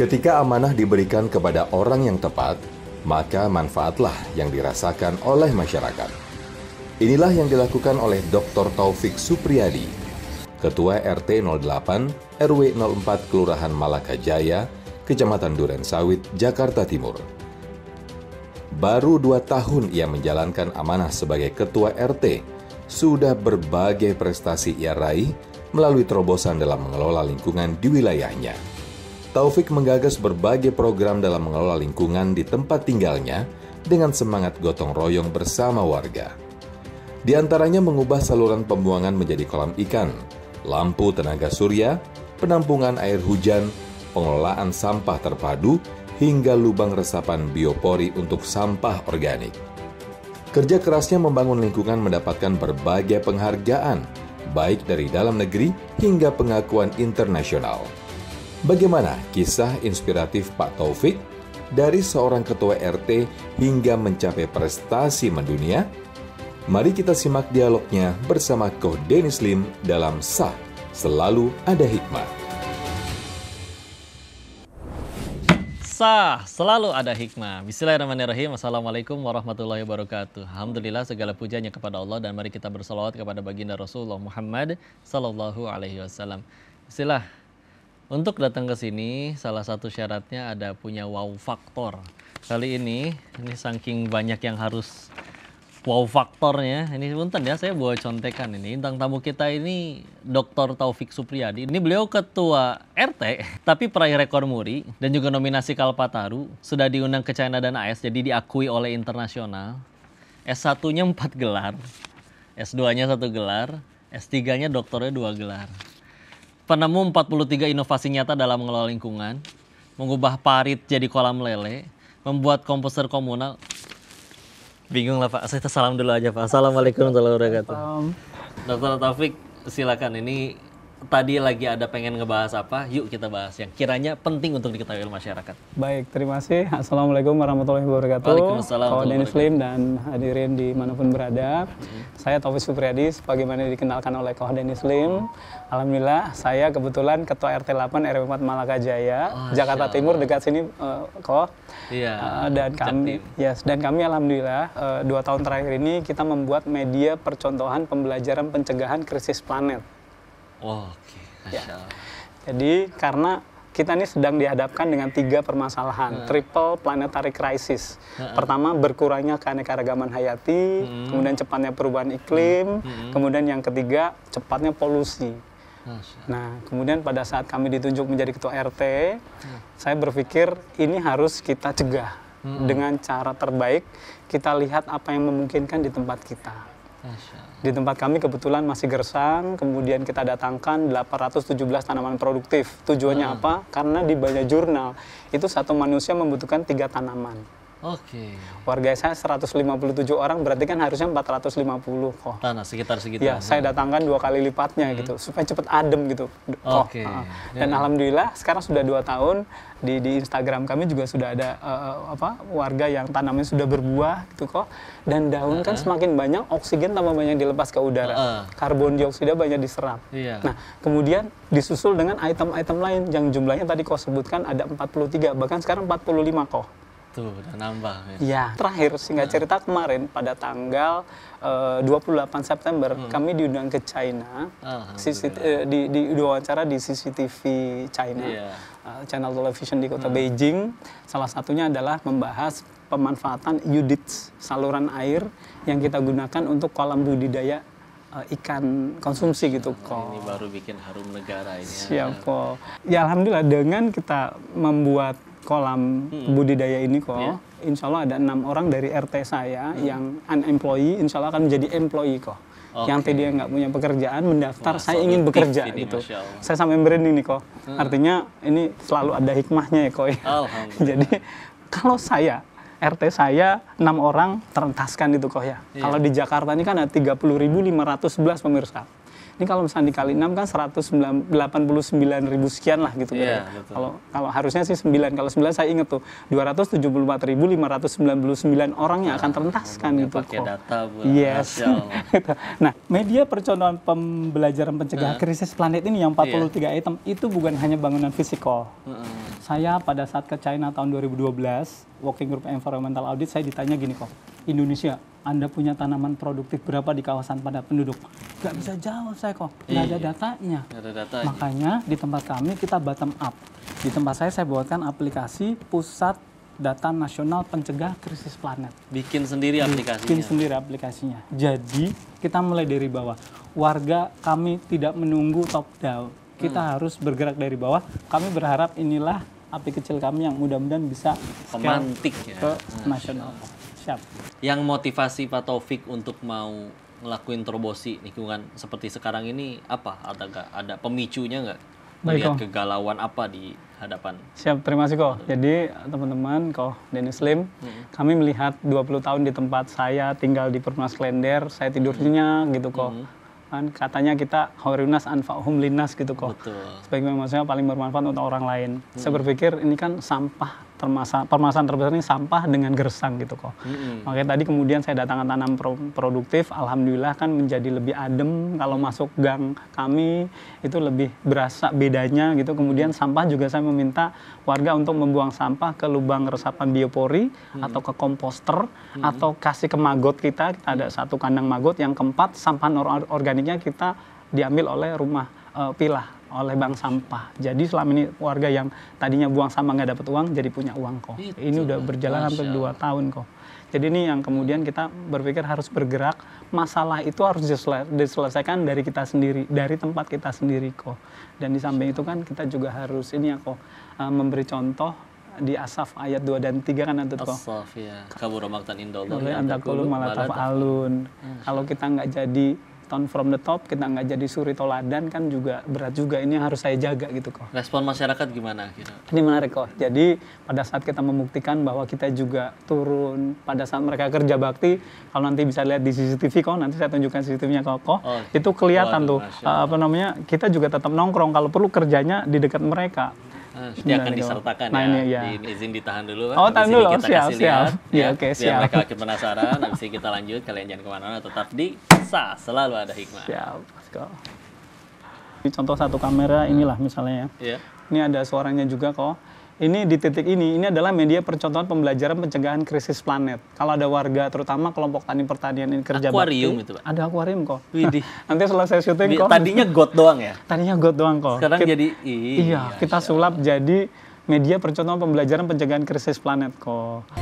Ketika amanah diberikan kepada orang yang tepat, maka manfaatlah yang dirasakan oleh masyarakat. Inilah yang dilakukan oleh Dr. Taufik Supriyadi, Ketua RT 08 RW 04 Kelurahan Malaka Jaya, Kecamatan Durensawit, Jakarta Timur. Baru 2 tahun ia menjalankan amanah sebagai Ketua RT, sudah berbagai prestasi ia raih melalui terobosan dalam mengelola lingkungan di wilayahnya. Taufik menggagas berbagai program dalam mengelola lingkungan di tempat tinggalnya dengan semangat gotong royong bersama warga. Di antaranya mengubah saluran pembuangan menjadi kolam ikan, lampu tenaga surya, penampungan air hujan, pengelolaan sampah terpadu, hingga lubang resapan biopori untuk sampah organik. Kerja kerasnya membangun lingkungan mendapatkan berbagai penghargaan, baik dari dalam negeri hingga pengakuan internasional. Bagaimana kisah inspiratif Pak Taufik dari seorang ketua RT hingga mencapai prestasi mendunia? Mari kita simak dialognya bersama Koh Dennis Lim dalam Sah, Selalu Ada Hikmah. Sah, selalu ada hikmah. Bismillahirrahmanirrahim. Assalamualaikum warahmatullahi wabarakatuh. Alhamdulillah, segala pujanya kepada Allah, dan mari kita bersolawat kepada baginda Rasulullah Muhammad sallallahu alaihi wasallam. Bismillah. Untuk datang ke sini, salah satu syaratnya ada punya wow faktor. Kali ini saking banyak yang harus wow faktornya. Ini punten ya, saya bawa contekan ini. Bintang tamu kita ini Dr. Taufik Supriyadi. Ini beliau ketua RT, tapi peraih rekor muri dan juga nominasi Kalpataru. Sudah diundang ke China dan AS, jadi diakui oleh internasional. S1-nya 4 gelar, S2-nya 1 gelar, S3-nya doktornya 2 gelar. Penemu 43 inovasi nyata dalam mengelola lingkungan, mengubah parit jadi kolam lele, membuat komposter komunal. Bingung lah Pak, saya salam dulu aja Pak. Assalamualaikum warahmatullahi wabarakatuh. Dr. Taufik, silakan. Ini tadi lagi ada pengen ngebahas apa? Yuk kita bahas yang kiranya penting untuk diketahui oleh masyarakat. Baik, terima kasih. Assalamualaikum warahmatullahi wabarakatuh. Waalaikumsalam. Koh Dennis Lim dan hadirin dimanapun berada. Saya Taufik Supriyadi, sebagaimana dikenalkan oleh Koh Dennis Lim. Alhamdulillah, saya kebetulan Ketua RT 8 RW 4 Malaka Jaya, Jakarta Timur, dekat sini, Koh. Iya. Dan kami alhamdulillah 2 tahun terakhir ini kita membuat media percontohan pembelajaran pencegahan krisis planet. Oke, Masya Allah. Jadi karena kita ini sedang dihadapkan dengan 3 permasalahan, triple planetary crisis. Pertama, berkurangnya keanekaragaman hayati, kemudian cepatnya perubahan iklim, kemudian yang ketiga, cepatnya polusi. Nah, kemudian pada saat kami ditunjuk menjadi ketua RT, saya berpikir ini harus kita cegah dengan cara terbaik. Kita lihat apa yang memungkinkan di tempat kita. Di tempat kami kebetulan masih gersang, kemudian kita datangkan 817 tanaman produktif. Tujuannya apa? Karena di banyak jurnal, itu satu manusia membutuhkan 3 tanaman. Oke. Warga saya 157 orang, berarti kan harusnya 450 kok. Tanah sekitar segitu. Ya, saya datangkan 2 kali lipatnya gitu, supaya cepat adem gitu. Oke. Dan alhamdulillah sekarang sudah 2 tahun di Instagram kami juga sudah ada warga yang tanamnya sudah berbuah gitu kok. Dan daun kan semakin banyak, oksigen tambah banyak dilepas ke udara. Karbon dioksida banyak diserap. Iya. Nah, kemudian disusul dengan item-item lain yang jumlahnya tadi kok sebutkan ada 43, bahkan sekarang 45 kok. Tuh, udah nambah. Ya, terakhir singkat cerita kemarin pada tanggal 28 September kami diundang ke China, di wawancara di CCTV China, channel television di kota Beijing. Salah satunya adalah membahas pemanfaatan UDITS, saluran air yang kita gunakan untuk kolam budidaya ikan konsumsi gitu kok. Ini baru bikin harum negara ini. Siap kok. Ya alhamdulillah dengan kita membuat kolam budidaya ini kok, insya Allah ada 6 orang dari RT saya yang unemployee, insya Allah akan menjadi employee kok. Yang tadi nggak punya pekerjaan mendaftar, saya ingin bekerja gitu. Saya sampai merinding nih kok. Artinya ini selalu ada hikmahnya ya kok. Jadi kalau saya RT saya 6 orang terentaskan itu kok ya. Kalau di Jakarta ini kan ada 30.511 pemirsa. Ini kalau misalnya dikali 6 kan 189.000 sekian lah gitu. Iya, Kalau harusnya sih 9. Kalau 9 saya inget tuh 274.599 orang yang akan terentaskan gitu pakai kok. data, Bu. Yes. Masya Allah. Nah, media percontohan pembelajaran pencegahan krisis planet ini yang 43 item itu bukan hanya bangunan fisik kok. Saya pada saat ke China tahun 2012, Working Group Environmental Audit, saya ditanya gini kok, Indonesia, Anda punya tanaman produktif berapa di kawasan padat penduduk? Gak bisa jawab saya kok, nggak ada datanya. Nggak ada datanya. Makanya di tempat kami kita bottom up. Di tempat saya buatkan aplikasi Pusat Data Nasional Pencegah Krisis Planet. Bikin sendiri aplikasinya. Bikin sendiri aplikasinya. Jadi kita mulai dari bawah. Warga kami tidak menunggu top down. Kita harus bergerak dari bawah. Kami berharap inilah api kecil kami yang mudah-mudahan bisa pemantik ya ke nasional. Siap. Yang motivasi Pak Taufik untuk mau ngelakuin terobosi lingkungan seperti sekarang ini apa? Ada pemicunya nggak? Melihat kegalauan apa di hadapan? Siap, terima kasih kok. Jadi teman-teman kok Denny Slim, kami melihat 20 tahun di tempat saya tinggal di Perumnas Klender, saya tidurnya gitu kok. Kan katanya kita khairinas anfa'uhum linnas gitu kok. Betul. Sebagai manusia paling bermanfaat untuk orang lain. Saya berpikir ini kan sampah, permasalahan terbesar ini sampah dengan gersang gitu kok. Makanya tadi kemudian saya datangkan tanam produktif, alhamdulillah kan menjadi lebih adem. Kalau masuk gang kami itu lebih berasa bedanya gitu. Kemudian sampah juga saya meminta warga untuk membuang sampah ke lubang resapan biopori atau ke komposter atau kasih ke magot kita. Kita ada satu kandang magot. Yang keempat, sampah organiknya kita diambil oleh rumah pilah, oleh bank sampah. Jadi selama ini warga yang tadinya buang sampah nggak dapat uang, jadi punya uang kok. Ini udah berjalan hampir 2 tahun kok. Jadi ini yang kemudian kita berpikir harus bergerak. Masalah itu harus diselesaikan dari kita sendiri, dari tempat kita sendiri kok. Dan di samping itu kan kita juga harus ini ya kok, memberi contoh di Asaf ayat 2 dan 3 kan Antut kok. Asaf ya. Kabura maqtan indallah. Oleh antakulu malah taf'alun. Kalau kita nggak jadi turn from the top, kita nggak jadi suri toladan kan juga berat juga. Ini yang harus saya jaga gitu kok. Respon masyarakat gimana kira? Ini menarik kok. Jadi pada saat kita membuktikan bahwa kita juga turun, pada saat mereka kerja bakti, kalau nanti bisa lihat di CCTV kok, nanti saya tunjukkan CCTV-nya kok. Itu kelihatan tuh, kita juga tetap nongkrong. Kalau perlu kerjanya di dekat mereka. Dia akan disertakan nah, ya. Ini, ya. Izin ditahan dulu. Oh, tahan dulu. Siap. Ya, oke, siap. Biar mereka makin penasaran. Habis ini kita lanjut. Kalian jangan kemana-mana. Tetap di SA. Selalu ada hikmah. Siap. Let's go. Ini contoh satu kamera inilah misalnya ya. Ini ada suaranya juga kok. Ini di titik ini adalah media percontohan pembelajaran pencegahan krisis planet. Kalau ada warga, terutama kelompok tani pertanian ini kerja akuarium bakti, itu, Pak? Ada akuarium kok. Widih. Nanti selesai syuting kok. Tadinya got doang ya? Tadinya got doang kok. Sekarang jadi iya, kita sulap jadi media percontohan pembelajaran pencegahan krisis planet kok.